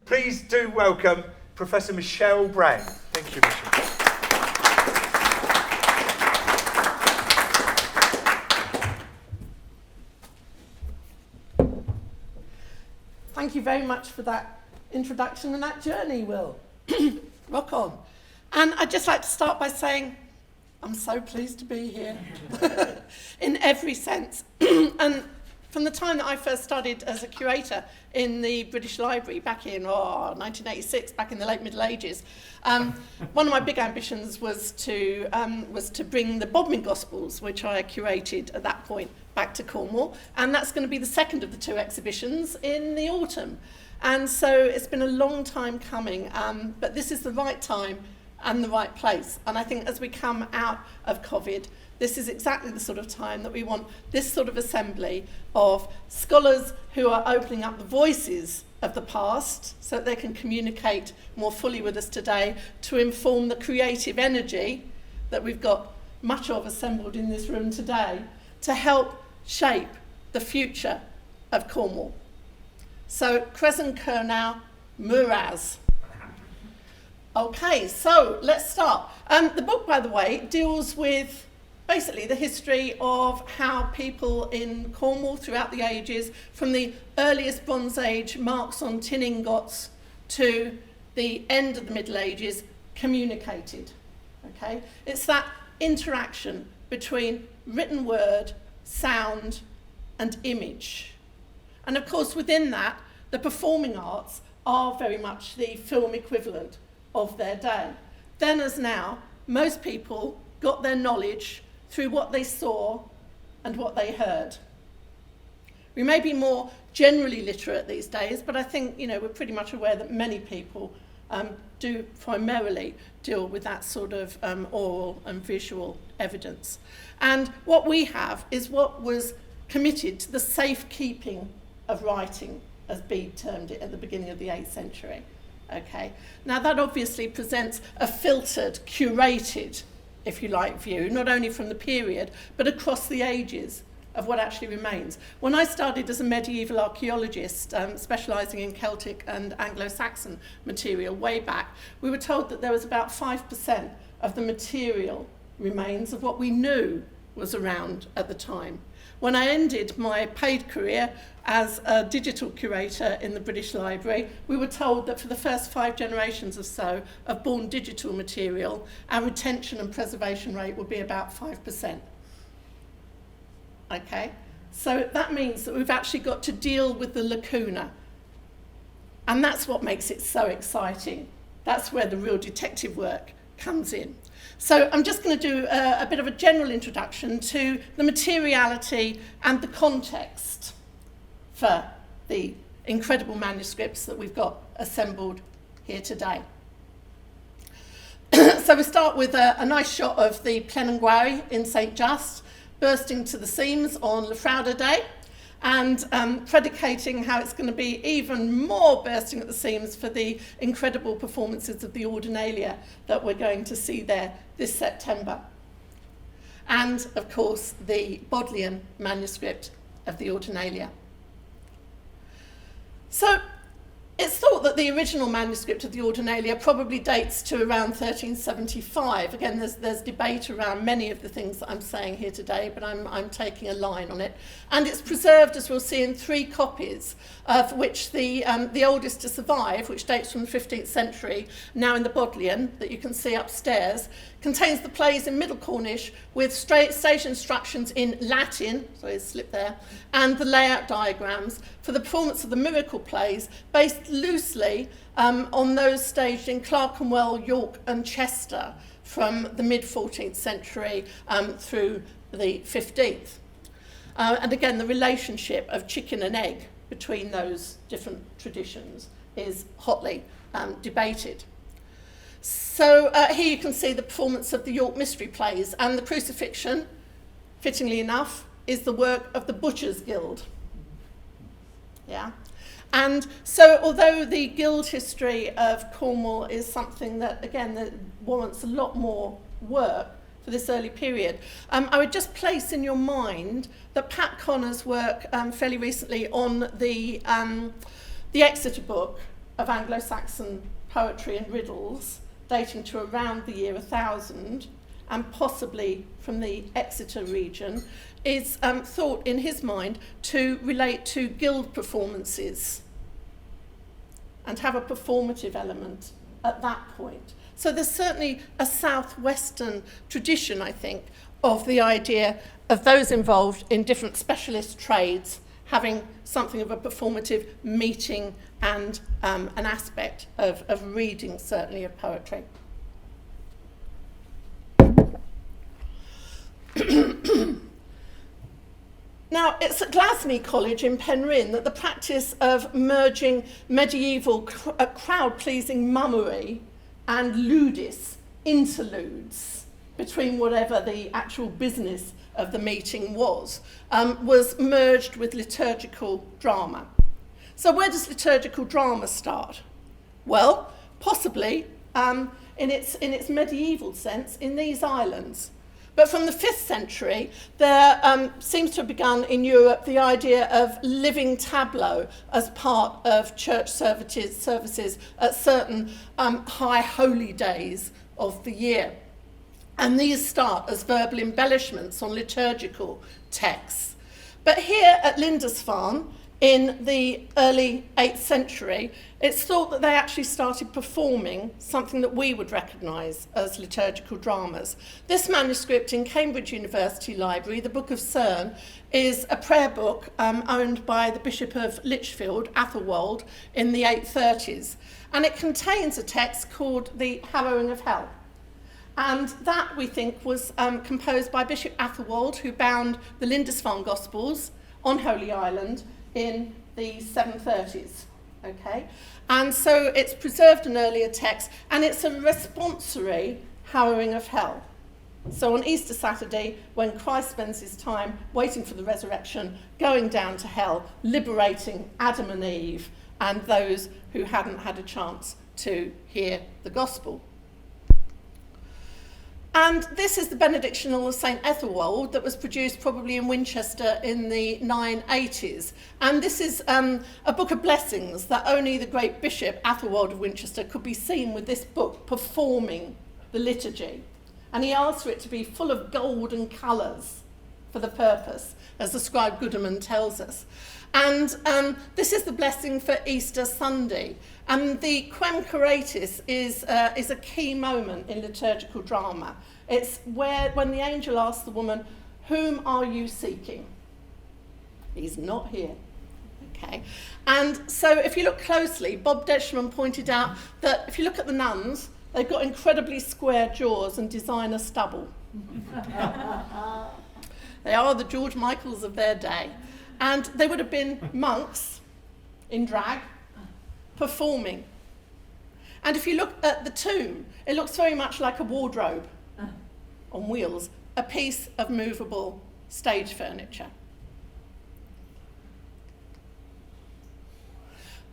Please do welcome Professor Michelle Brown. Thank you, Michelle. Thank you very much for that introduction and that journey, Will. Rock on. And I'd just like to start by saying I'm so pleased to be here in every sense. And from the time that I first started as a curator in the British Library back in 1986, back in the late Middle Ages, one of my big ambitions was to bring the Bodmin Gospels, which I curated at that point, back to Cornwall, and that's going to be the second of the two exhibitions in the autumn. And so it's been a long time coming, but this is the right time and the right place. And I think as we come out of COVID, this is exactly the sort of time that we want this sort of assembly of scholars who are opening up the voices of the past so that they can communicate more fully with us today to inform the creative energy that we've got much of assembled in this room today to help shape the future of Cornwall. So, Kresen Kernow, Muraz. Okay, so let's start. The book, by the way, deals with basically the history of how people in Cornwall throughout the ages, from the earliest Bronze Age marks on tin ingots to the end of the Middle Ages, communicated. Okay? It's that interaction between written word, sound, and image. And of course, within that, the performing arts are very much the film equivalent of their day. Then as now, most people got their knowledge through what they saw and what they heard. We may be more generally literate these days, but I think we're pretty much aware that many people do primarily deal with that sort of oral and visual evidence. And what we have is what was committed to the safekeeping of writing, as Bede termed it at the beginning of the 8th century. Okay. Now that obviously presents a filtered, curated, if you like, view, not only from the period, but across the ages of what actually remains. When I started as a medieval archaeologist, specialising in Celtic and Anglo-Saxon material way back, we were told that there was about 5% of the material remains of what we knew was around at the time. When I ended my paid career as a digital curator in the British Library, we were told that for the first 5 generations or so of born digital material, our retention and preservation rate would be about 5%. Okay? So that means that we've actually got to deal with the lacuna. And that's what makes it so exciting. That's where the real detective work comes in. So I'm just going to do a bit of a general introduction to the materiality and the context for the incredible manuscripts that we've got assembled here today. So we start with a nice shot of the plenum in St. Just, bursting to the seams on Lefrauda Day, and predicating how it's going to be even more bursting at the seams for the incredible performances of the Ordinalia that we're going to see there this September. And, of course, the Bodleian manuscript of the Ordinalia. So it's thought that the original manuscript of the Ordinalia probably dates to around 1375. Again, there's debate around many of the things that I'm saying here today, but I'm taking a line on it. And it's preserved, as we'll see, in 3 copies, of which the oldest to survive, which dates from the 15th century, now in the Bodleian, that you can see upstairs, contains the plays in Middle Cornish with stage instructions in Latin, sorry, it's slipped there, and the layout diagrams for the performance of the miracle plays, based loosely on those staged in Clerkenwell, York and Chester from the mid-14th century through the 15th. And again, the relationship of chicken and egg between those different traditions is hotly debated. So here you can see the performance of the York Mystery Plays, and the crucifixion, fittingly enough, is the work of the Butchers' Guild. Yeah. And so although the guild history of Cornwall is something that, again, that warrants a lot more work for this early period, I would just place in your mind that Pat Connor's work fairly recently on the Exeter book of Anglo-Saxon poetry and riddles dating to around the year 1000, and possibly from the Exeter region, is thought in his mind to relate to guild performances and have a performative element at that point. So there's certainly a southwestern tradition, I think, of the idea of those involved in different specialist trades having something of a performative meeting and an aspect of reading, certainly, of poetry. Now, it's at Glasgow College in Penryn that the practice of merging medieval crowd-pleasing mummery and ludis, interludes, between whatever the actual business of the meeting was merged with liturgical drama. So where does liturgical drama start? Well, possibly in its medieval sense in these islands. But from the 5th century, there seems to have begun in Europe the idea of living tableau as part of church services at certain high holy days of the year. And these start as verbal embellishments on liturgical texts. But here at Lindisfarne, in the early 8th century, it's thought that they actually started performing something that we would recognise as liturgical dramas. This manuscript in Cambridge University Library, the Book of Sennen, is a prayer book owned by the Bishop of Lichfield, Ethelwold, in the 830s. And it contains a text called the Harrowing of Hell. And that, we think, was composed by Bishop Ethelwold, who bound the Lindisfarne Gospels on Holy Island in the 730s, okay? And so it's preserved an earlier text, and it's a responsory harrowing of hell. So on Easter Saturday, when Christ spends his time waiting for the resurrection, going down to hell, liberating Adam and Eve and those who hadn't had a chance to hear the gospel. And this is the benediction of St. Ethelwold that was produced probably in Winchester in the 980s. And this is a book of blessings that only the great Bishop Ethelwold of Winchester could be seen with this book performing the liturgy. And he asked for it to be full of gold and colours for the purpose, as the scribe Goodman tells us. And this is the blessing for Easter Sunday. And the Quem Curatis is a key moment in liturgical drama. It's when the angel asks the woman, "Whom are you seeking?" He's not here. Okay. And so if you look closely, Bob Deschman pointed out that if you look at the nuns, they've got incredibly square jaws and designer stubble. They are the George Michaels of their day. And they would have been monks in drag, performing. And if you look at the tomb, it looks very much like a wardrobe on wheels, a piece of movable stage furniture.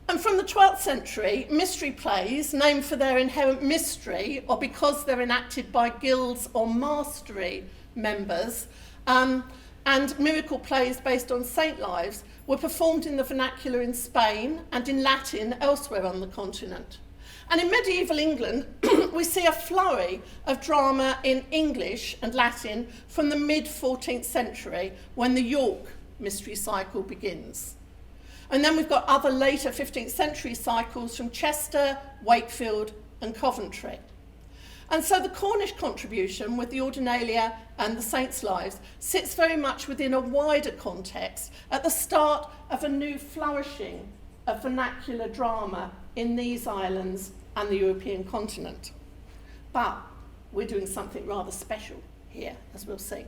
And from the 12th century, mystery plays, named for their inherent mystery or because they're enacted by guilds or mastery members, and miracle plays based on saint lives were performed in the vernacular in Spain and in Latin elsewhere on the continent. And in medieval England, we see a flurry of drama in English and Latin from the mid-14th century when the York mystery cycle begins. And then we've got other later 15th century cycles from Chester, Wakefield and Coventry. And so the Cornish contribution with the Ordinalia and the Saints' Lives sits very much within a wider context at the start of a new flourishing of vernacular drama in these islands and the European continent. But we're doing something rather special here, as we'll see.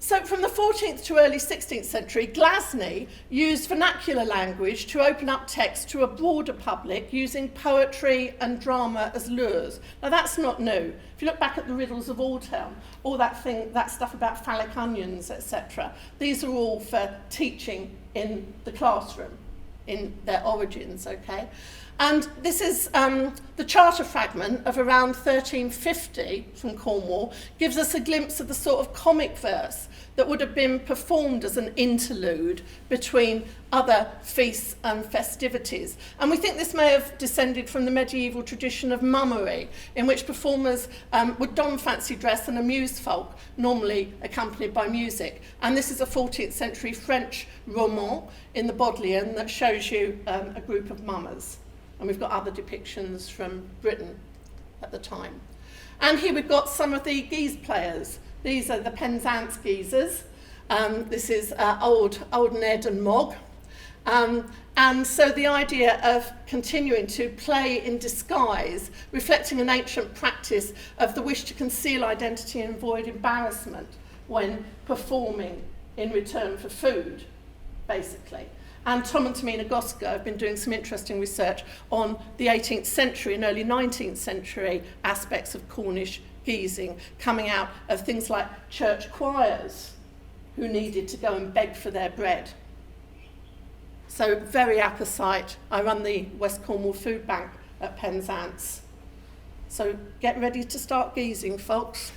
So from the 14th to early 16th century, Glasgow used vernacular language to open up text to a broader public using poetry and drama as lures. Now that's not new. If you look back at the riddles of Oldtown, all that stuff about phallic onions, etc., these are all for teaching in the classroom, in their origins, okay? And this is the charter fragment of around 1350 from Cornwall, gives us a glimpse of the sort of comic verse that would have been performed as an interlude between other feasts and festivities. And we think this may have descended from the medieval tradition of mummery, in which performers would don fancy dress and amuse folk, normally accompanied by music. And this is a 14th century French roman in the Bodleian that shows you a group of mummers. And we've got other depictions from Britain at the time. And here we've got some of the guise players. These are the Penzance geezers. This is old Ned and Mog. And so the idea of continuing to play in disguise, reflecting an ancient practice of the wish to conceal identity and avoid embarrassment when performing in return for food, basically. And Tom and Tamina Gosker have been doing some interesting research on the 18th century and early 19th century aspects of Cornish guising, coming out of things like church choirs who needed to go and beg for their bread. So very apposite. I run the West Cornwall Food Bank at Penzance. So get ready to start guising, folks.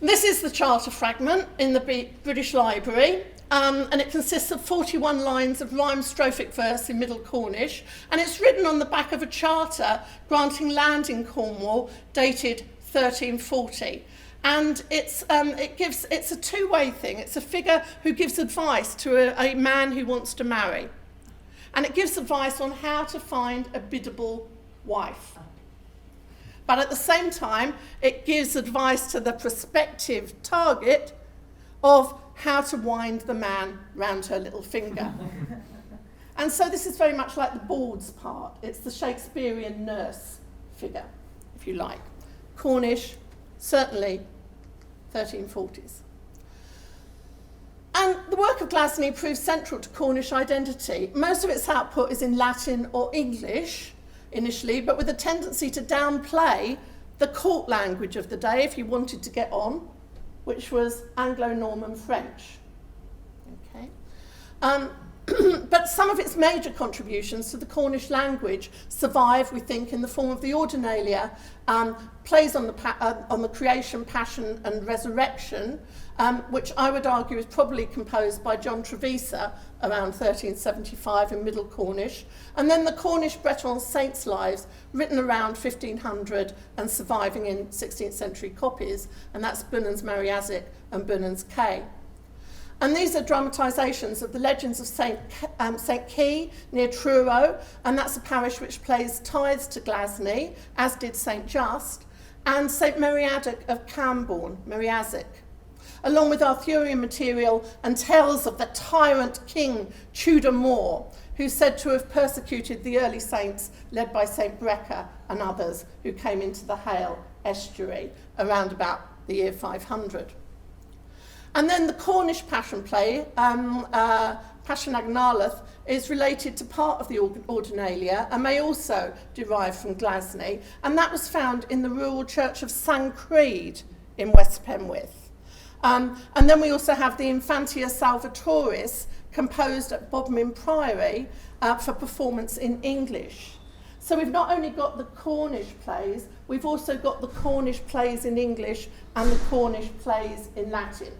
This is the charter fragment in the British Library. And it consists of 41 lines of rhymed strophic verse in Middle Cornish, and it's written on the back of a charter granting land in Cornwall, dated 1340. And it's a two-way thing. It's a figure who gives advice to a man who wants to marry, and it gives advice on how to find a biddable wife. But at the same time, it gives advice to the prospective target of how to wind the man round her little finger. And so this is very much like the bawds part. It's the Shakespearean nurse figure, if you like. Cornish, certainly 1340s. And the work of Glasgow proves central to Cornish identity. Most of its output is in Latin or English initially, but with a tendency to downplay the court language of the day if you wanted to get on, which was Anglo-Norman French. Okay. But some of its major contributions to the Cornish language survive, we think, in the form of the Ordinalia, plays on the creation, passion and resurrection, which I would argue is probably composed by John Trevisa around 1375 in Middle Cornish, and then the Cornish Breton saints' lives written around 1500 and surviving in 16th century copies, and that's Brennan's Mariazic and Brennan's Kay. And these are dramatisations of the legends of St Key near Truro, and that's a parish which pays tithes to Glasney, as did St Just, and St Mariazic of Camborne, Mariazic, along with Arthurian material and tales of the tyrant king Tudor More, who's said to have persecuted the early saints led by St Breca and others who came into the Hale estuary around about the year 500. And then the Cornish Passion Play, Passion Agnalath, is related to part of the Ordinalia and may also derive from Glasney, and that was found in the rural church of San Creed in West Penwith. And then we also have the Infantia Salvatoris, composed at Bodmin Priory for performance in English. So we've not only got the Cornish plays, we've also got the Cornish plays in English and the Cornish plays in Latin.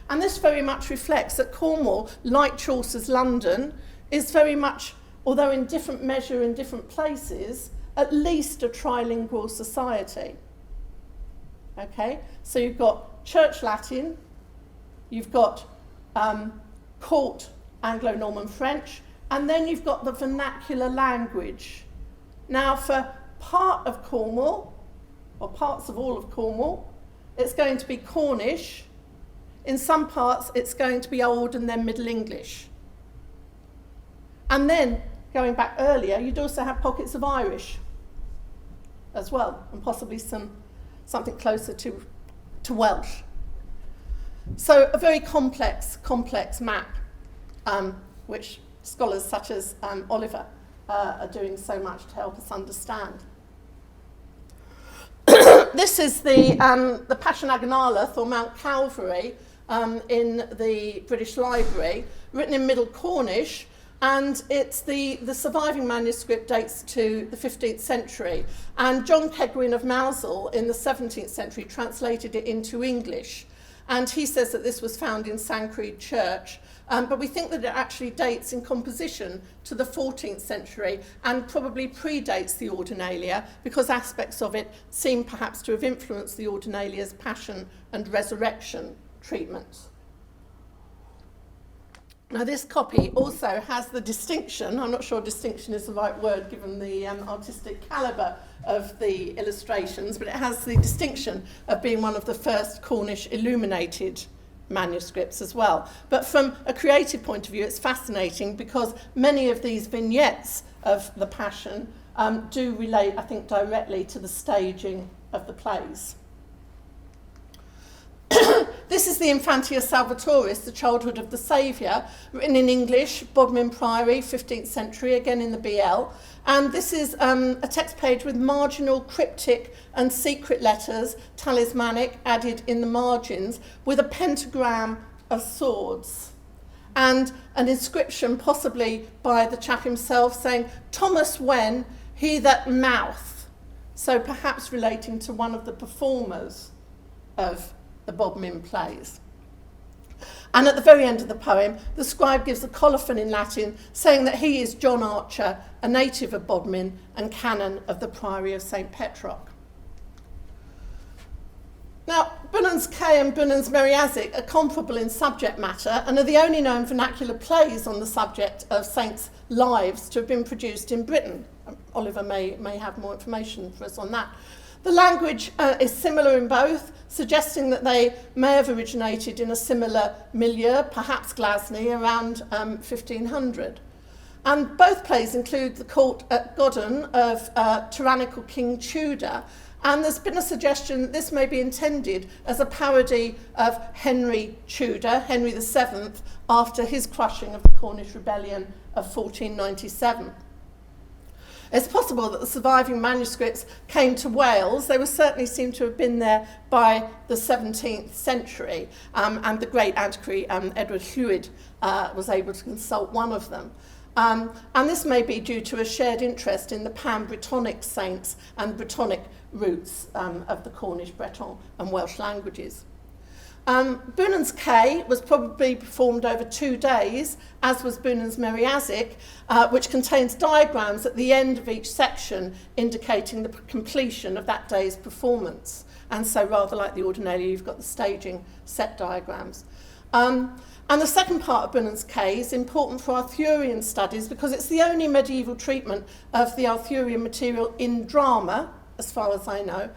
And this very much reflects that Cornwall, like Chaucer's London, is very much, although in different measure in different places, at least a trilingual society. Okay, so you've got Church Latin, you've got court Anglo-Norman French, and then you've got the vernacular language. Now, for part of Cornwall, or parts of all of Cornwall, it's going to be Cornish. In some parts, it's going to be Old and then Middle English. And then, going back earlier, you'd also have pockets of Irish as well, and possibly something closer to Welsh. So a very complex map, which scholars such as Oliver are doing so much to help us understand. This is the Passion Agnalath, or Mount Calvary, in the British Library, written in Middle Cornish, and it's the surviving manuscript dates to the 15th century, and John Kedwin of Mousehole in the 17th century translated it into English, and he says that this was found in Sancreed Church, but we think that it actually dates in composition to the 14th century and probably predates the Ordinalia, because aspects of it seem perhaps to have influenced the Ordinalia's passion and resurrection treatment. Now, this copy also has the distinction, I'm not sure distinction is the right word given the artistic calibre of the illustrations, but it has the distinction of being one of the first Cornish illuminated manuscripts as well. But from a creative point of view, it's fascinating because many of these vignettes of the Passion do relate, I think, directly to the staging of the plays. This is the Infantia Salvatoris, the Childhood of the Saviour, written in English, Bodmin Priory, 15th century, again in the BL. And this is a text page with marginal, cryptic and secret letters, talismanic, added in the margins, with a pentagram of swords. And an inscription, possibly by the chap himself, saying, "Thomas Wen, he that mouth." So perhaps relating to one of the performers of the Bodmin Plays. And at the very end of the poem, the scribe gives a colophon in Latin, saying that he is John Archer, a native of Bodmin and canon of the Priory of St. Petrock. Now, BRENNANS K and BRENNANS Meriazic are comparable in subject matter and are the only known vernacular plays on the subject of saints' lives to have been produced in Britain. Oliver may have more information for us on that. The language is similar in both, suggesting that they may have originated in a similar milieu, perhaps Glasgow, around 1500. And both plays include the court at Godden of tyrannical King Tudor, and there's been a suggestion that this may be intended as a parody of Henry Tudor, Henry VII, after his crushing of the Cornish Rebellion of 1497. It's possible that the surviving manuscripts came to Wales. They certainly seem to have been there by the 17th century, and the great antiquary Edward Llwyd was able to consult one of them. And this may be due to a shared interest in the Pan-Brittonic saints and Brittonic roots of the Cornish, Breton and Welsh languages. BRENNANS K was probably performed over 2 days, as was BRENNANS Meriazic, which contains diagrams at the end of each section indicating the completion of that day's performance. And so rather like the Ordinalia, you've got the staging set diagrams. And the second part of BRENNANS K is important for Arthurian studies because it's the only medieval treatment of the Arthurian material in drama, as far as I know,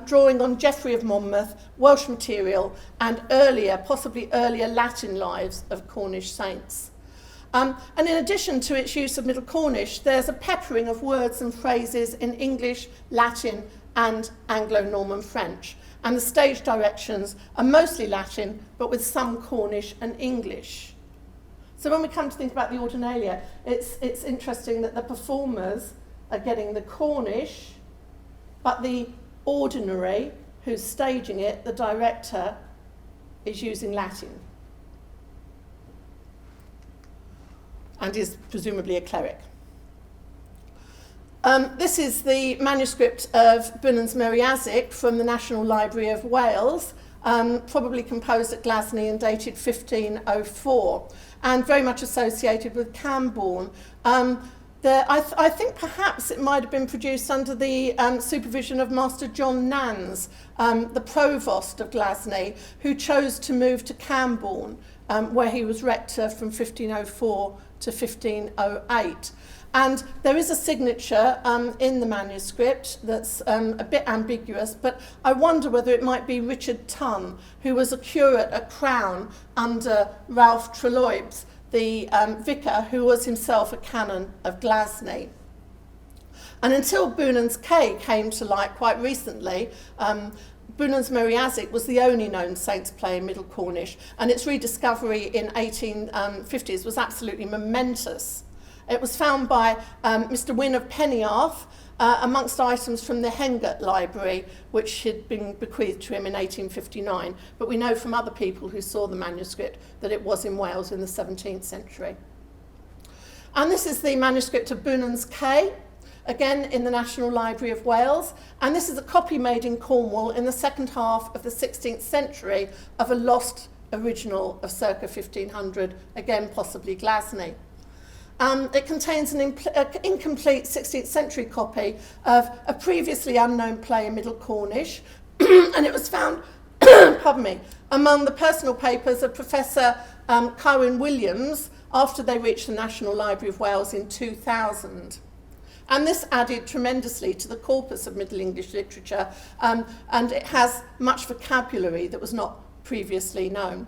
drawing on Geoffrey of Monmouth, Welsh material, and earlier, possibly earlier Latin lives of Cornish saints. And in addition to its use of Middle Cornish, there's a peppering of words and phrases in English, Latin, and Anglo-Norman French. And the stage directions are mostly Latin, but with some Cornish and English. So when we come to think about the Ordinalia, it's interesting that the performers are getting the Cornish, but the ordinary who's staging it, the director, is using Latin and is presumably a cleric. This is the manuscript of BRENNANS Meriazic from the National Library of Wales, probably composed at Glasgow and dated 1504, and very much associated with Camborne. I think perhaps it might have been produced under the supervision of Master John Nans, the provost of Glasgow, who chose to move to Camborne, where he was rector from 1504 to 1508. And there is a signature in the manuscript that's a bit ambiguous, but I wonder whether it might be Richard Tunn, who was a curate at Crown under Ralph Treloybes, the vicar, who was himself a canon of Glasgow. And until BRENNANS K came to light quite recently, BRENNANS Meriazic was the only known saints play in Middle Cornish, and its rediscovery in 1850s was absolutely momentous. It was found by Mr. Wynne of Pennyarth amongst items from the Hengert Library, which had been bequeathed to him in 1859. But we know from other people who saw the manuscript that it was in Wales in the 17th century. And this is the manuscript of BRENNANS K, again in the National Library of Wales. And this is a copy made in Cornwall in the second half of the 16th century of a lost original of circa 1500, again possibly Glasgow. It contains an incomplete 16th century copy of a previously unknown play in Middle Cornish, and it was found pardon me, among the personal papers of Professor Kywin Williams after they reached the National Library of Wales in 2000. And this added tremendously to the corpus of Middle English literature, and it has much vocabulary that was not previously known.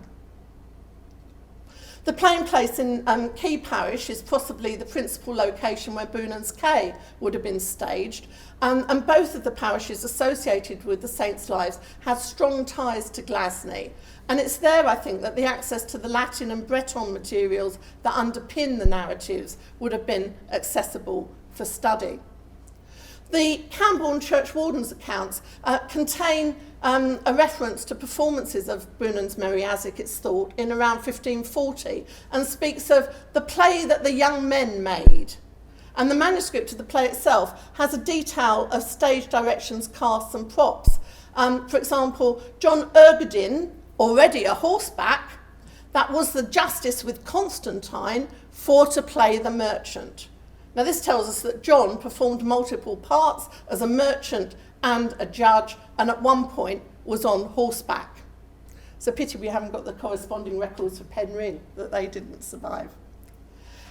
The plain place in Key Parish is possibly the principal location where BRENNANS K would have been staged, and both of the parishes associated with the saints' lives had strong ties to Glasgow. And it's there, I think, that the access to the Latin and Breton materials that underpin the narratives would have been accessible for study. The Camborne Church Warden's accounts contain a reference to performances of BRENNAN's Merry Azzic, it's thought, in around 1540, and speaks of the play that the young men made. And the manuscript of the play itself has a detail of stage directions, casts and props. For example, John Ergedin, already a horseback, that was the justice with Constantine for to play the merchant. Now this tells us that John performed multiple parts as a merchant and a judge, and at one point was on horseback. It's a pity we haven't got the corresponding records for Penryn, that they didn't survive.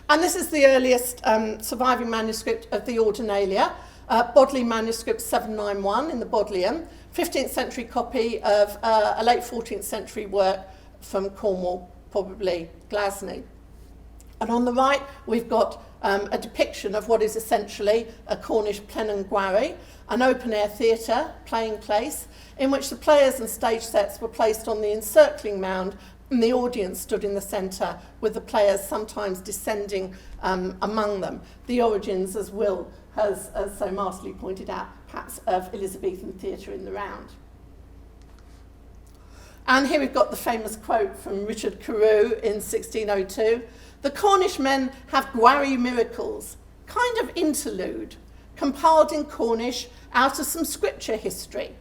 And this is the earliest surviving manuscript of the Ordinalia, Bodley manuscript 791 in the Bodleian, 15th century copy of a late 14th century work from Cornwall, probably Glasgow. And on the right, we've got a depiction of what is essentially a Cornish plenum, an open-air theatre, playing place, in which the players and stage sets were placed on the encircling mound, and the audience stood in the centre, with the players sometimes descending among them. The origins, as Will has so masterly pointed out, perhaps of Elizabethan theatre in the round. And here we've got the famous quote from Richard Carew in 1602. The Cornish men have gwari miracles, kind of interlude, compiled in Cornish out of some scripture history.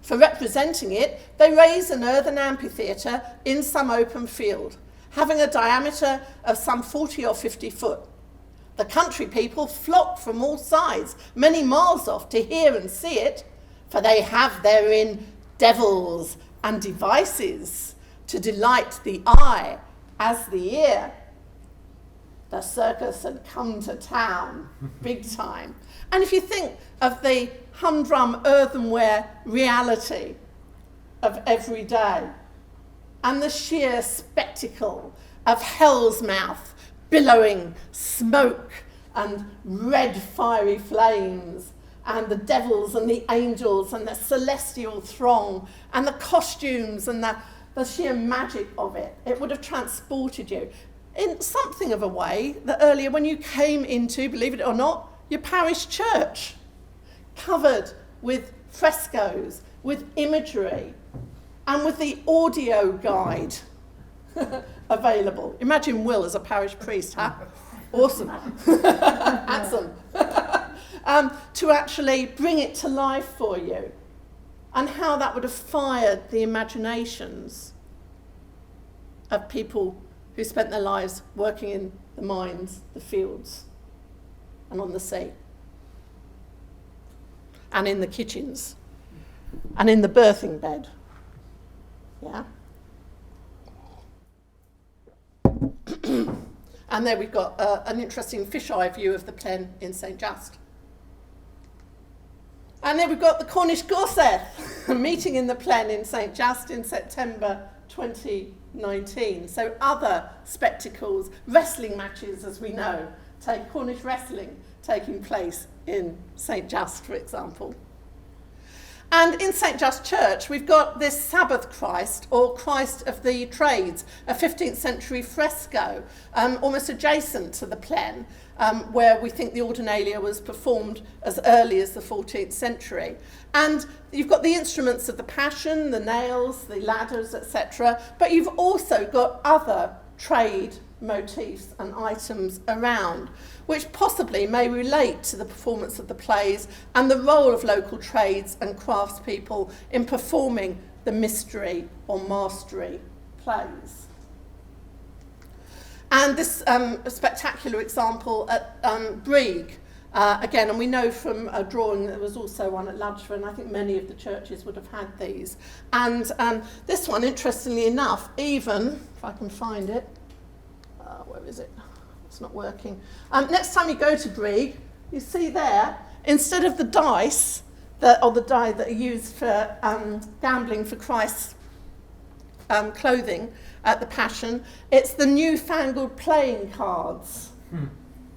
For representing it, they raise an earthen amphitheatre in some open field, having a diameter of some 40 or 50 foot. The country people flock from all sides, many miles off, to hear and see it, for they have therein devils and devices to delight the eye as the ear. The circus had come to town, big time. And if you think of the humdrum earthenware reality of every day, and the sheer spectacle of hell's mouth, billowing smoke and red fiery flames, and the devils and the angels and the celestial throng, and the costumes and the sheer magic of it, it would have transported you in something of a way that earlier when you came into, believe it or not, your parish church, covered with frescoes, with imagery, and with the audio guide available. Imagine Will as a parish priest, huh? Awesome. Handsome. To actually bring it to life for you, and how that would have fired the imaginations of people who spent their lives working in the mines, the fields, and on the sea, and in the kitchens, and in the birthing bed. Yeah? And there we've got an interesting fisheye view of the Plen in St. Just. And there we've got the Cornish GORSET meeting in the Plen in St. Just in September 2019. So other spectacles, wrestling matches, as we know, Cornish wrestling taking place in St. Just, for example. And in St. Just Church, we've got this Sabbath Christ, or Christ of the Trades, a 15th century fresco, almost adjacent to the Plen, where we think the Ordinalia was performed as early as the 14th century. And you've got the instruments of the Passion, the nails, the ladders, etc. But you've also got other trade motifs and items around, which possibly may relate to the performance of the plays and the role of local trades and craftspeople in performing the mystery or mastery plays. And this spectacular example at BREG, again, and we know from a drawing that there was also one at Ludgeshire, and I think many of the churches would have had these. And this one, interestingly enough, even, if I can find it, where is it? It's not working. Next time you go to BREG, you see there, instead of the dice, or the die that are used for gambling for Christ's clothing at the Passion, it's the newfangled playing cards.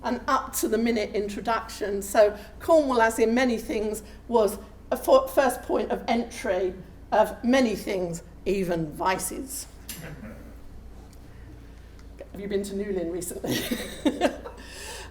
An up-to-the-minute introduction. So Cornwall, as in many things, was a first point of entry of many things, even vices. Have you been to Newlyn recently?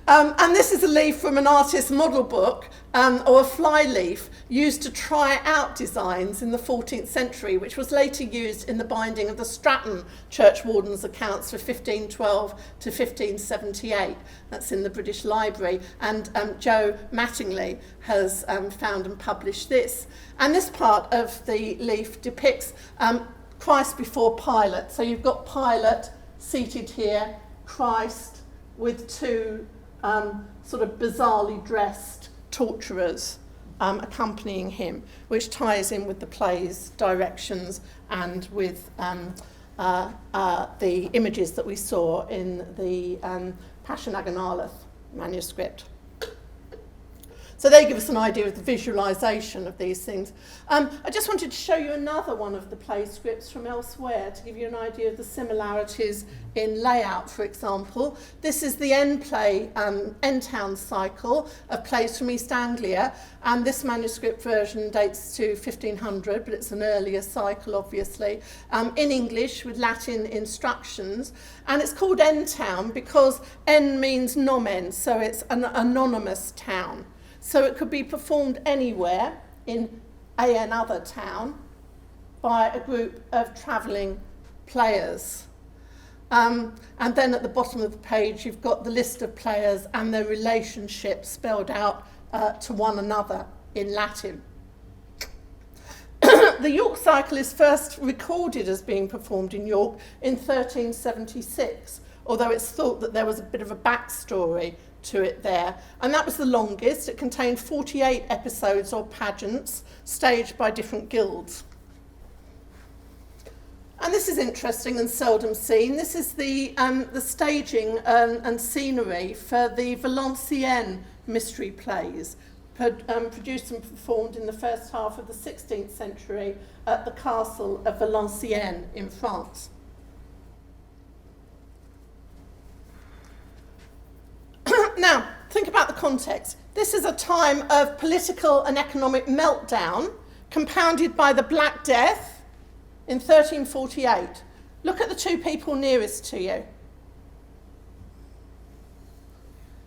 And this is a leaf from an artist's model book, or a fly leaf, used to try out designs in the 14th century, which was later used in the binding of the Stratton Churchwarden's accounts for 1512 to 1578. That's in the British Library. And Joe Mattingly has found and published this. And this part of the leaf depicts Christ before Pilate. So you've got Pilate seated here, Christ with two sort of bizarrely dressed torturers accompanying him, which ties in with the play's directions and with the images that we saw in the Passion Agonalith manuscript. So they give us an idea of the visualisation of these things. I just wanted to show you another one of the play scripts from elsewhere to give you an idea of the similarities in layout, for example. This is the end town cycle of plays from East Anglia, and this manuscript version dates to 1500, but it's an earlier cycle, obviously, in English with Latin instructions. And it's called End Town because N means nomen, so it's an anonymous town. So it could be performed anywhere in another town by a group of travelling players. And then at the bottom of the page, you've got the list of players and their relationships spelled out to one another in Latin. The York cycle is first recorded as being performed in York in 1376, although it's thought that there was a bit of a backstory to it there. And that was the longest. It contained 48 episodes or pageants staged by different guilds. And this is interesting and seldom seen. This is the staging and scenery for the Vallanciennes mystery plays, produced and performed in the first half of the 16th century at the castle of Vallanciennes in France. Now, think about the context. This is a time of political and economic meltdown, compounded by the Black Death in 1348. Look at the two people nearest to you.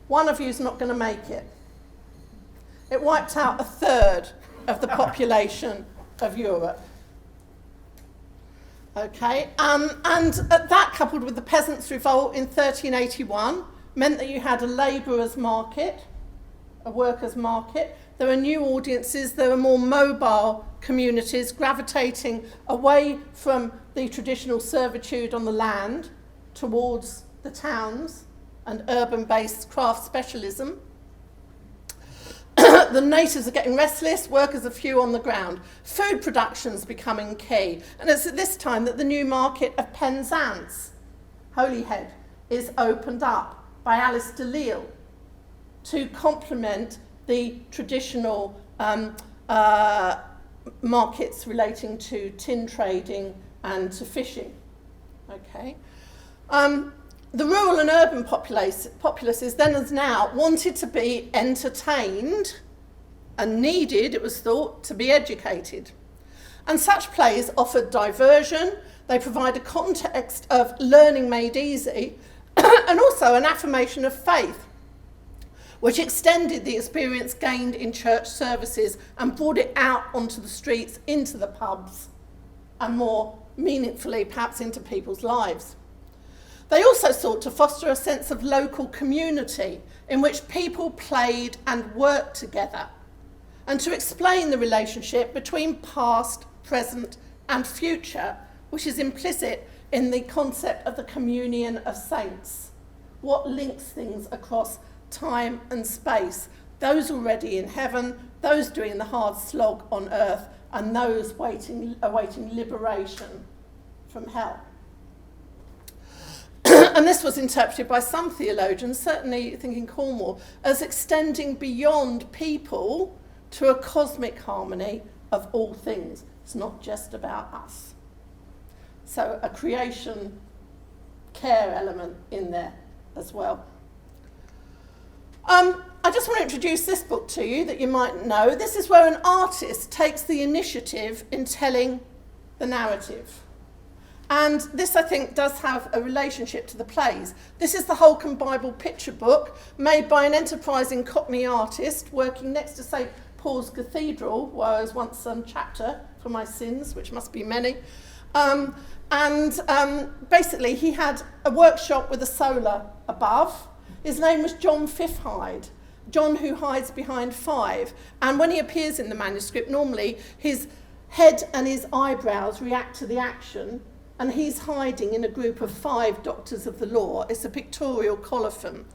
One of you is not going to make it. It wiped out a third of the population of Europe. Okay, and that, coupled with the Peasants Revolt in 1381, meant that you had a labourers' market, a workers' market. There were new audiences, there were more mobile communities gravitating away from the traditional servitude on the land towards the towns and urban-based craft specialism. The natives are getting restless, workers are few on the ground. Food production's becoming key. And it's at this time that the new market of Penzance, Holyhead, is opened up by Alice de Lisle to complement the traditional markets relating to tin trading and to fishing. Okay. The rural and urban populaces then as now wanted to be entertained and needed, it was thought, to be educated. And such plays offered diversion, they provide a context of learning made easy, and also an affirmation of faith, which extended the experience gained in church services and brought it out onto the streets, into the pubs, and more meaningfully, perhaps, into people's lives. They also sought to foster a sense of local community in which people played and worked together, and to explain the relationship between past, present, and future, which is implicit in the concept of the communion of saints. What links things across time and space? Those already in heaven, those doing the hard slog on earth, and those awaiting liberation from hell. And this was interpreted by some theologians, certainly I think in Cornwall, as extending beyond people to a cosmic harmony of all things. It's not just about us. So a creation care element in there as well. I just want to introduce this book to you that you might know. This is where an artist takes the initiative in telling the narrative. And this, I think, does have a relationship to the plays. This is the Holcomb Bible picture book, made by an enterprising Cockney artist working next to St. Paul's Cathedral, where I was once chapter for my sins, which must be many. Basically, he had a workshop with a solar above. His name was John Fifthide, John who hides behind 5. And when he appears in the manuscript, normally his head and his eyebrows react to the action, and he's hiding in a group of 5 doctors of the law. It's a pictorial colophon.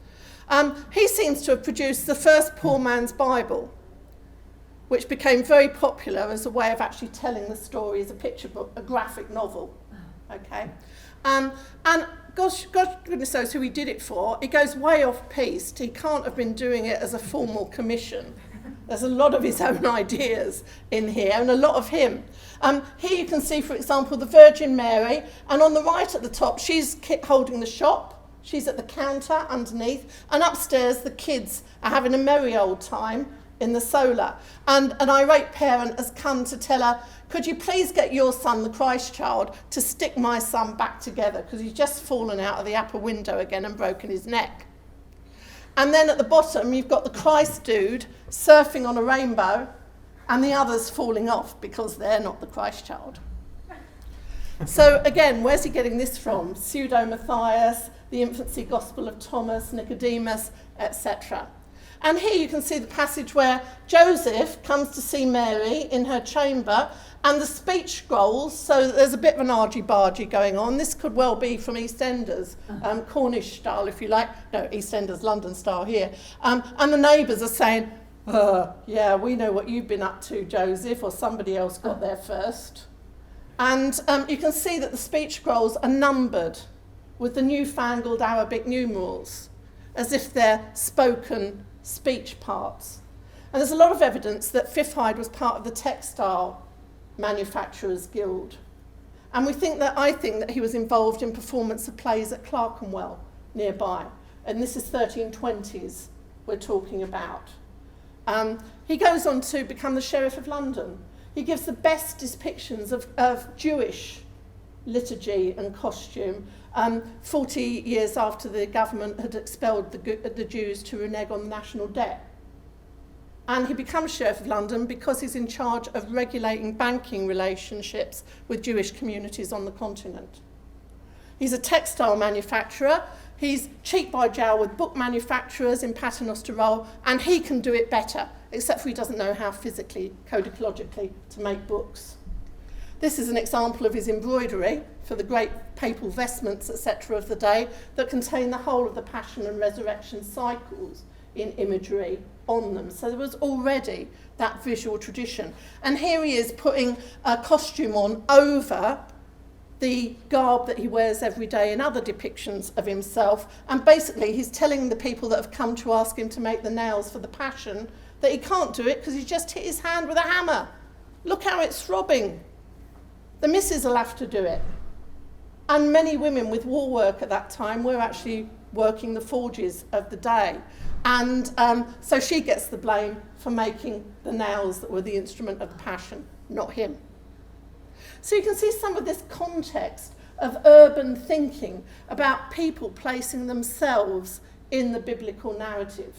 He seems to have produced the first poor man's Bible, which became very popular as a way of actually telling the story as a picture book, a graphic novel. Okay, and gosh goodness knows who he did it for. It goes way off piste. He can't have been doing it as a formal commission. There's a lot of his own ideas in here, and a lot of him. Here you can see, for example, the Virgin Mary, and on the right at the top, she's holding the shop. She's at the counter underneath, and upstairs the kids are having a merry old time in the solar. And an irate parent has come to tell her, could you please get your son, the Christ child, to stick my son back together, because he's just fallen out of the upper window again and broken his neck. And then at the bottom, you've got the Christ dude surfing on a rainbow, and the others falling off because they're not the Christ child. So again, where's he getting this from? Pseudo-Matthias, the infancy gospel of Thomas, Nicodemus, etc. And here you can see the passage where Joseph comes to see Mary in her chamber, and the speech scrolls, so there's a bit of an argy-bargy going on. This could well be from EastEnders, Cornish style, if you like. No, EastEnders, London style here. And the neighbours are saying, yeah, we know what you've been up to, Joseph, or somebody else got there first. And you can see that the speech scrolls are numbered with the newfangled Arabic numerals, as if they're spoken speech parts. And there's a lot of evidence that Fifthide was part of the Textile Manufacturers Guild. And I think that he was involved in performance of plays at Clerkenwell nearby. And this is 1320s we're talking about. He goes on to become the Sheriff of London. He gives the best depictions of Jewish liturgy and costume 40 years after the government had expelled the Jews to renege on the national debt. And he becomes Sheriff of London because he's in charge of regulating banking relationships with Jewish communities on the continent. He's a textile manufacturer. He's cheek by jowl with book manufacturers in Paternoster Row, and he can do it better, except for he doesn't know how physically, codiclogically, to make books. This is an example of his embroidery for the great papal vestments, etc. of the day that contain the whole of the Passion and Resurrection cycles in imagery on them. So there was already that visual tradition. And here he is putting a costume on over the garb that he wears every day in other depictions of himself. And basically he's telling the people that have come to ask him to make the nails for the Passion that he can't do it because he's just hit his hand with a hammer. Look how it's throbbing. The missus will have to do it. And many women with war work at that time were actually working the forges of the day. And so she gets the blame for making the nails that were the instrument of the Passion, not him. So you can see some of this context of urban thinking about people placing themselves in the biblical narrative.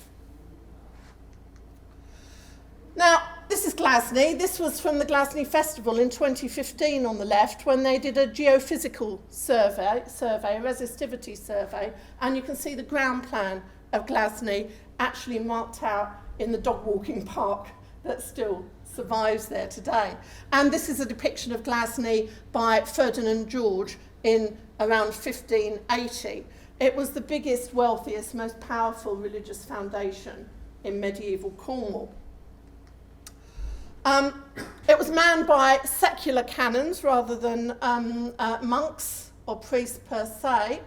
Now, this this is Glasgow. This was from the Glasgow Festival in 2015 on the left, when they did a geophysical survey, a resistivity survey, and you can see the ground plan of Glasgow actually marked out in the dog walking park that still survives there today. And this is a depiction of Glasgow by Ferdinand George in around 1580. It was the biggest, wealthiest, most powerful religious foundation in medieval Cornwall. It was manned by secular canons rather than monks or priests per se.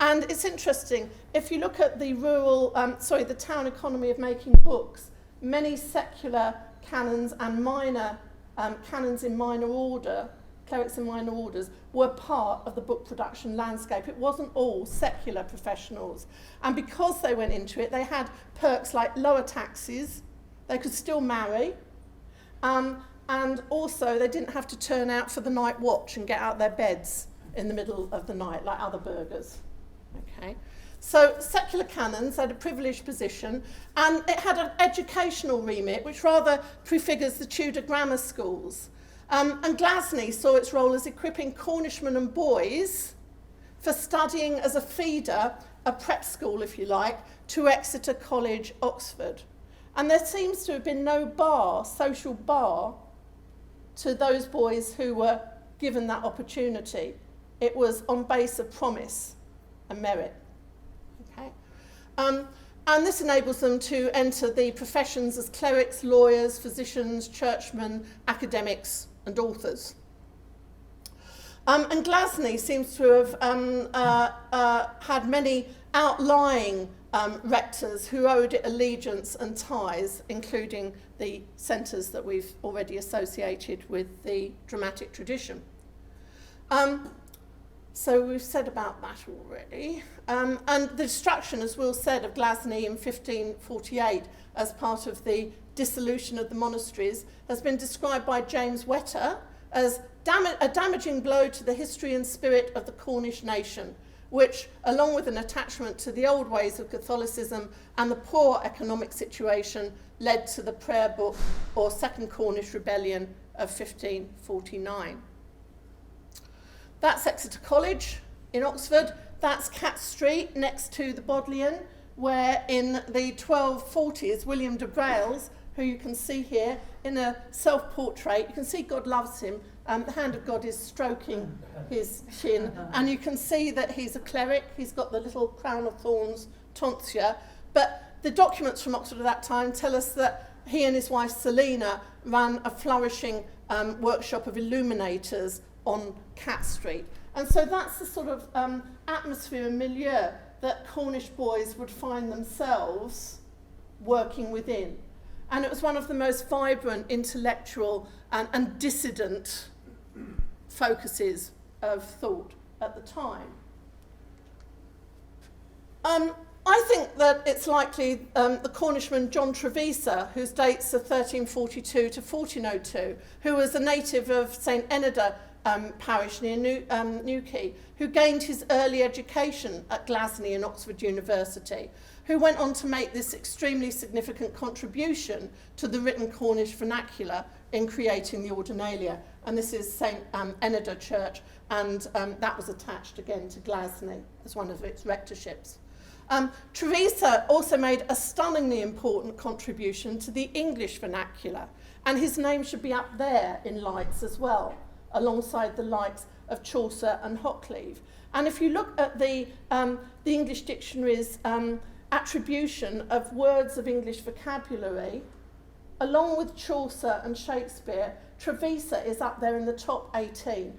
And it's interesting, if you look at the the town economy of making books, many secular canons and minor canons in minor order, clerics in minor orders, were part of the book production landscape. It wasn't all secular professionals. And because they went into it, they had perks like lower taxes, they could still marry, and also they didn't have to turn out for the night watch and get out their beds in the middle of the night like other burghers. Okay. So secular canons had a privileged position, and it had an educational remit which rather prefigures the Tudor grammar schools. And Glasgow saw its role as equipping Cornishmen and boys for studying as a feeder, a prep school if you like, to Exeter College, Oxford. And there seems to have been no bar, social bar, to those boys who were given that opportunity. It was on base of promise and merit. Okay? And this enables them to enter the professions as clerics, lawyers, physicians, churchmen, academics, and authors. And Glasgow seems to have had many outlying rectors who owed it allegiance and ties, including the centres that we've already associated with the dramatic tradition. So we've said about that already. And the destruction, as Will said, of Glasgow in 1548 as part of the dissolution of the monasteries has been described by James Wetter as a damaging blow to the history and spirit of the Cornish nation, which, along with an attachment to the old ways of Catholicism and the poor economic situation, led to the Prayer Book or Second Cornish Rebellion of 1549. That's Exeter College in Oxford. That's Cat Street next to the Bodleian, where in the 1240s, William deBrales, who you can see here in a self-portrait, you can see God loves him. The hand of God is stroking his chin, and you can see that he's a cleric. He's got the little crown of thorns tonsure. But the documents from Oxford at that time tell us that he and his wife Selina ran a flourishing workshop of illuminators on Cat Street. And so that's the sort of atmosphere and milieu that Cornish boys would find themselves working within. And it was one of the most vibrant, intellectual and dissident focuses of thought at the time. I think that it's likely the Cornishman John Tressa, whose dates are 1342 to 1402, who was a native of St Eneda parish near Newquay, who gained his early education at Glasgow and Oxford University, who went on to make this extremely significant contribution to the written Cornish vernacular in creating the Ordinalia. And this is St Eneda Church, and that was attached again to Glasgow as one of its rectorships. Tressa also made a stunningly important contribution to the English vernacular, and his name should be up there in lights as well, alongside the likes of Chaucer and Hoccleve. And if you look at the English dictionary's attribution of words of English vocabulary, along with Chaucer and Shakespeare, Tressa is up there in the top 18.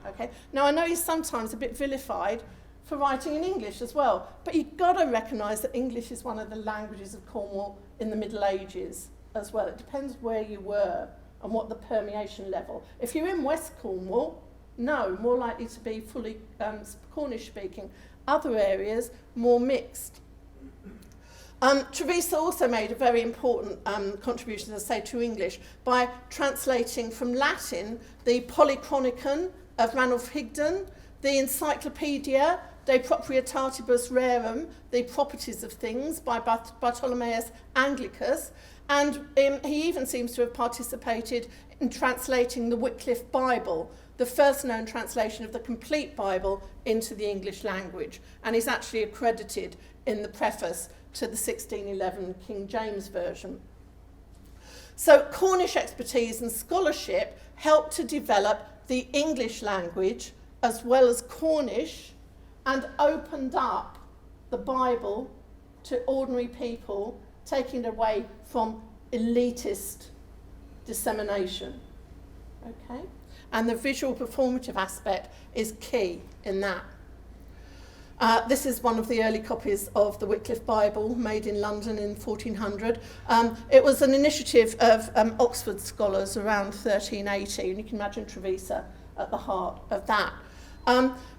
Okay. Now I know he's sometimes a bit vilified for writing in English as well, but you've got to recognise that English is one of the languages of Cornwall in the Middle Ages as well. It depends where you were and what the permeation level. If you're in West Cornwall, no, more likely to be fully Cornish speaking. Other areas, more mixed. Tressa also made a very important contribution, as I say, to English by translating from Latin the Polychronicon of Ranulph Higden, the Encyclopedia De Proprietatibus Rerum, the Properties of Things by Bartholomeus Anglicus, And he even seems to have participated in translating the Wycliffe Bible, the first known translation of the complete Bible into the English language. And he's actually accredited in the preface to the 1611 King James Version. So Cornish expertise and scholarship helped to develop the English language as well as Cornish, and opened up the Bible to ordinary people, taking it away from elitist dissemination. Okay? And the visual performative aspect is key in that. This is one of the early copies of the Wycliffe Bible, made in London in 1400. It was an initiative of Oxford scholars around 1380, and you can imagine Tressa at the heart of that.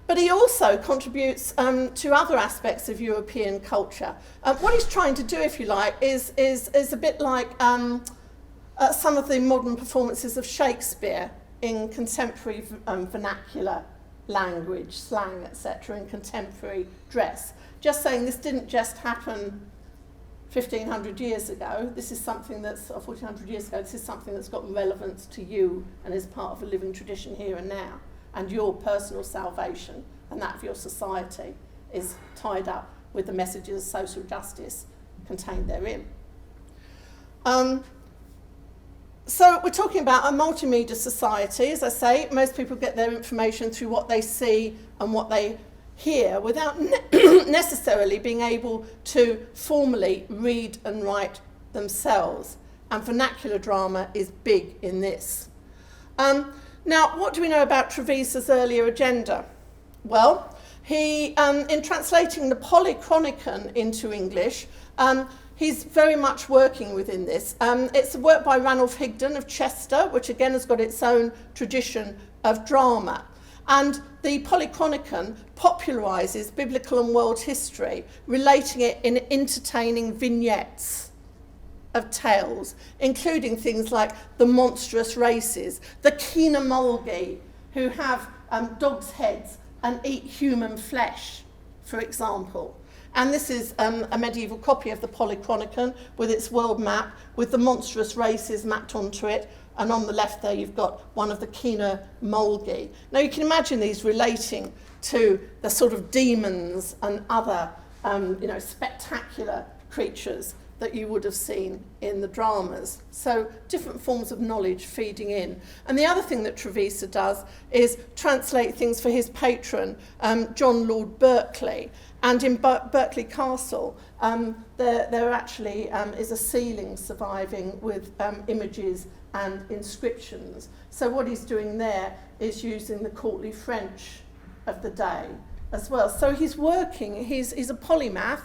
But he also contributes to other aspects of European culture. What he's trying to do, if you like, is a bit like some of the modern performances of Shakespeare in contemporary vernacular language, slang, etc., in contemporary dress. Just saying this didn't just happen 1,500 years ago. This is something that's, or 1,400 years ago, this is something that's got relevance to you and is part of a living tradition here and now. And your personal salvation and that of your society is tied up with the messages of social justice contained therein. So we're talking about a multimedia society. As I say, most people get their information through what they see and what they hear without necessarily being able to formally read and write themselves. And vernacular drama is big in this. Now, what do we know about Trevisa's earlier agenda? Well, he, in translating the Polychronicon into English, he's very much working within this. It's a work by Ranulph Higden of Chester, which again has got its own tradition of drama. And the Polychronicon popularises biblical and world history, relating it in entertaining vignettes of tales, including things like the monstrous races, the Keenamolgi, who have dogs' heads and eat human flesh, for example. And this is a medieval copy of the Polychronicon with its world map, with the monstrous races mapped onto it. And on the left there, you've got one of the Keenamolgi. Now, you can imagine these relating to the sort of demons and other, spectacular creatures that you would have seen in the dramas. So different forms of knowledge feeding in. And the other thing that Tressa does is translate things for his patron, John Lord Berkeley. And in Berkeley Castle, there actually is a ceiling surviving with images and inscriptions. So what he's doing there is using the courtly French of the day as well. So he's working, he's a polymath,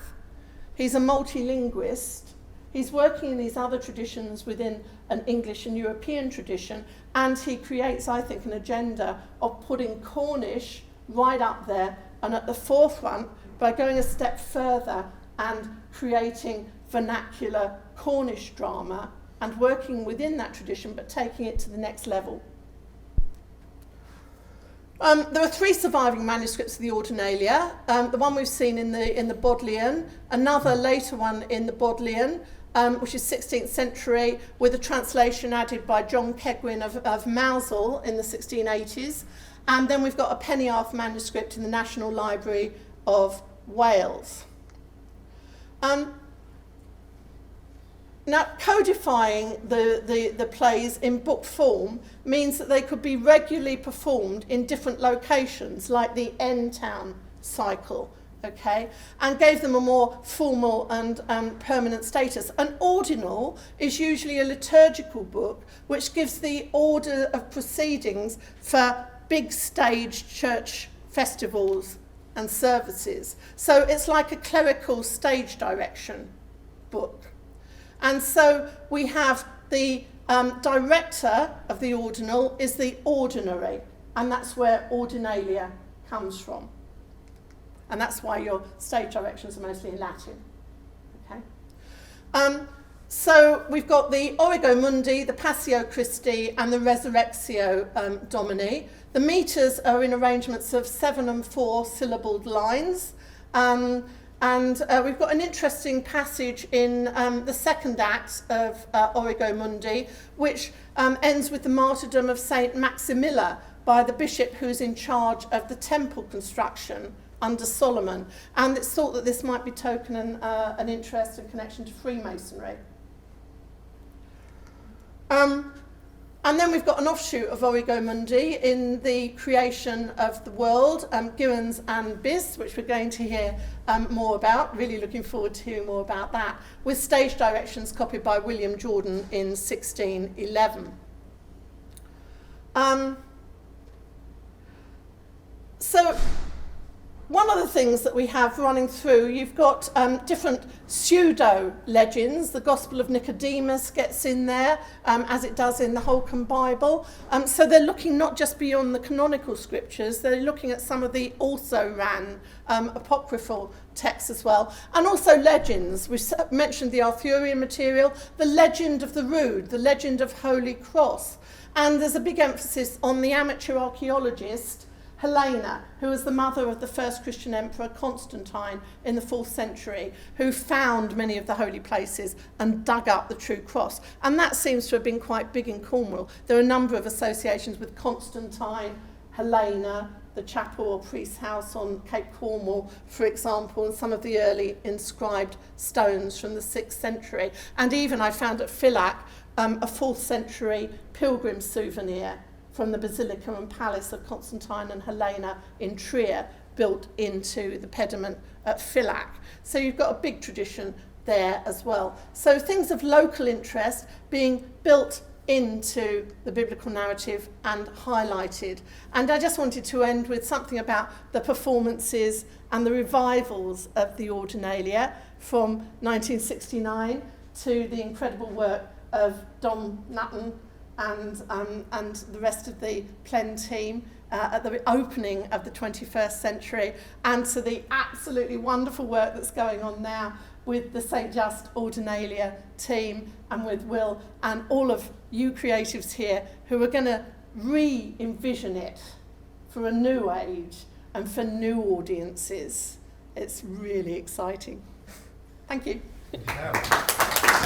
he's a multilinguist, he's working in these other traditions within an English and European tradition, and he creates, I think, an agenda of putting Cornish right up there and at the forefront by going a step further and creating vernacular Cornish drama and working within that tradition but taking it to the next level. There are 3 surviving manuscripts of the Ordinalia. The one we've seen in the Bodleian, another later one in the Bodleian, which is 16th century, with a translation added by John Cegwin of Mousel in the 1680s. And then we've got a Peniarth manuscript in the National Library of Wales. Now, codifying the plays in book form means that they could be regularly performed in different locations, like the N-Town cycle, okay, and gave them a more formal and permanent status. An ordinal is usually a liturgical book which gives the order of proceedings for big stage church festivals and services. So it's like a clerical stage direction book. And so we have the director of the ordinal is the ordinary, and that's where Ordinalia comes from. And that's why your stage directions are mostly in Latin. Okay. So we've got the Origo Mundi, the Passio Christi, and the Resurrectio Domini. The metres are in arrangements of 7 and 4 syllabled lines. And we've got an interesting passage in the second act of Origo Mundi, which ends with the martyrdom of Saint Maximilla by the bishop who's in charge of the temple construction under Solomon. And it's thought that this might be token an interest and connection to Freemasonry. And then we've got an offshoot of Origo Mundi in the creation of the world, Givens and Bis, which we're going to hear more about. Really looking forward to hearing more about that, with stage directions copied by William Jordan in 1611. So one of the things that we have running through, you've got different pseudo-legends. The Gospel of Nicodemus gets in there, as it does in the Holcomb Bible. So they're looking not just beyond the canonical scriptures, they're looking at some of the also-ran apocryphal texts as well. And also legends. We mentioned the Arthurian material, the legend of the Rood, the legend of Holy Cross. And there's a big emphasis on the amateur archaeologist, Helena, who was the mother of the first Christian emperor Constantine in the 4th century, who found many of the holy places and dug up the true cross. And that seems to have been quite big in Cornwall. There are a number of associations with Constantine, Helena, the chapel or priest's house on Cape Cornwall, for example, and some of the early inscribed stones from the 6th century. And even I found at Philac a 4th century pilgrim souvenir from the Basilica and Palace of Constantine and Helena in Trier, built into the pediment at Philac. So you've got a big tradition there as well. So things of local interest being built into the biblical narrative and highlighted. And I just wanted to end with something about the performances and the revivals of the Ordinalia from 1969 to the incredible work of Dom Nutton and the rest of the Plen team at the opening of the 21st century, and to the absolutely wonderful work that's going on now with the St. Just Ordinalia team and with Will and all of you creatives here who are going to re-envision it for a new age and for new audiences. It's really exciting. Thank you. Yeah.